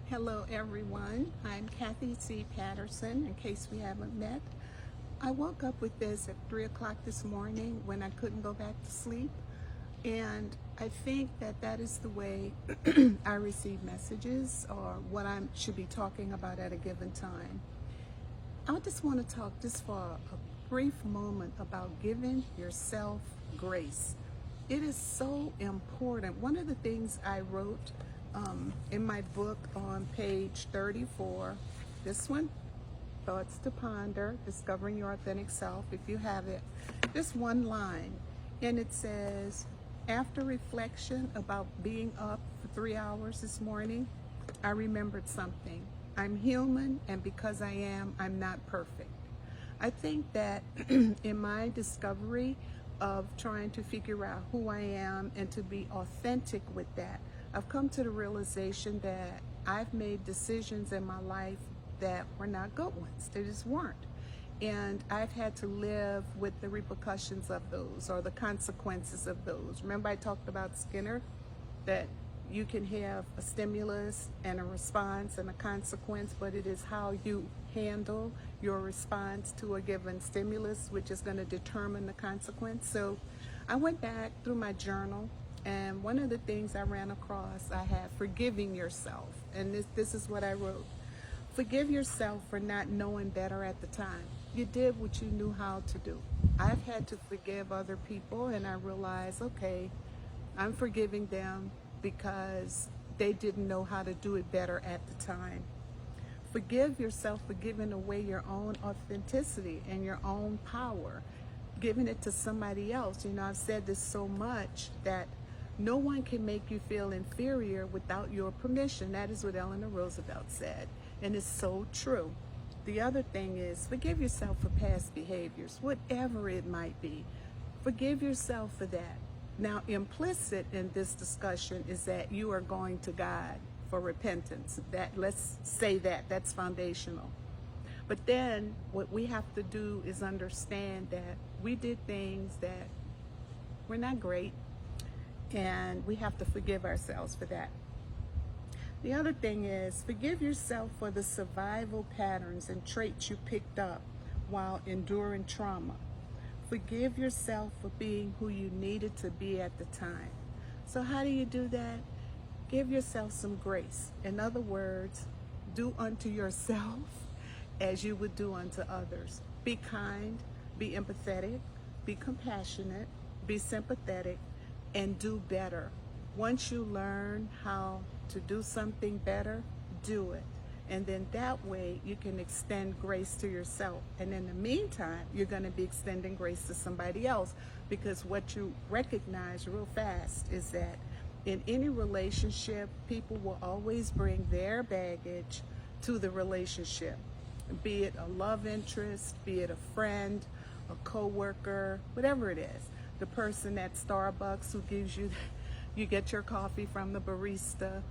Hello everyone, I'm Kathy C. Patterson, in case we haven't met. I woke up with this at 3 o'clock this morning when I couldn't go back to sleep, and I think that is the way I receive messages or what I should be talking about at a given time. I just want to talk just for a brief moment about giving yourself grace. It is so important. One of the things I wrote in my book on page 34, this one, Thoughts to Ponder, Discovering Your Authentic Self, if you have it, just one line, and it says, after reflection about being up for 3 hours this morning, I remembered something. I'm human, and because I am, I'm not perfect. I think that in my discovery of trying to figure out who I am and to be authentic with that, I've come to the realization that I've made decisions in my life that were not good ones. They just weren't. And I've had to live with the repercussions of those or the consequences of those. Remember I talked about Skinner, that you can have a stimulus and a response and a consequence, but it is how you handle your response to a given stimulus which is going to determine the consequence. So I went back through my journal, and one of the things I ran across, I had forgiving yourself. And this is what I wrote. Forgive yourself for not knowing better at the time. You did what you knew how to do. I've had to forgive other people, and I realized, okay, I'm forgiving them because they didn't know how to do it better at the time. Forgive yourself for giving away your own authenticity and your own power, giving it to somebody else. You know, I've said this so much that no one can make you feel inferior without your permission. That is what Eleanor Roosevelt said, and it's so true. The other thing is, forgive yourself for past behaviors, whatever it might be. Forgive yourself for that. Now, implicit in this discussion is that you are going to God for repentance. That, let's say that's foundational. But then what we have to do is understand that we did things that were not great, and we have to forgive ourselves for that. The other thing is, forgive yourself for the survival patterns and traits you picked up while enduring trauma. Forgive yourself for being who you needed to be at the time. So how do you do that? Give yourself some grace. In other words, do unto yourself as you would do unto others. Be kind, be empathetic, be compassionate, be sympathetic, and do better. Once you learn how to do something better, do it. And then that way you can extend grace to yourself. And in the meantime, you're going to be extending grace to somebody else, because what you recognize real fast is that in any relationship, people will always bring their baggage to the relationship, be it a love interest, be it a friend, a coworker, whatever it is. The person at Starbucks who gives you, you get your coffee from the barista,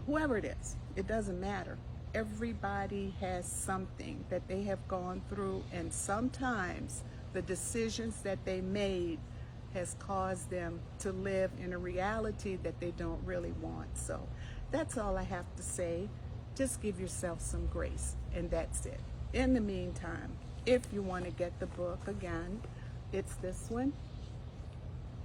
whoever it is, it doesn't matter. Everybody has something that they have gone through, and sometimes the decisions that they made has caused them to live in a reality that they don't really want. So that's all I have to say. Just give yourself some grace, and that's it. In the meantime, if you want to get the book, again, it's this one,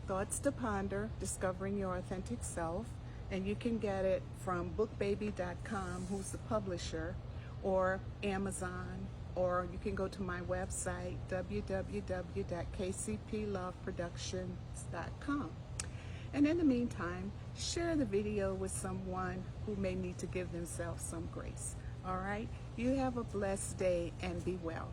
Thoughts to Ponder, Discovering Your Authentic Self, and you can get it from bookbaby.com, who's the publisher, or Amazon, or you can go to my website, www.kcploveproductions.com. And in the meantime, share the video with someone who may need to give themselves some grace. All right? You have a blessed day and be well.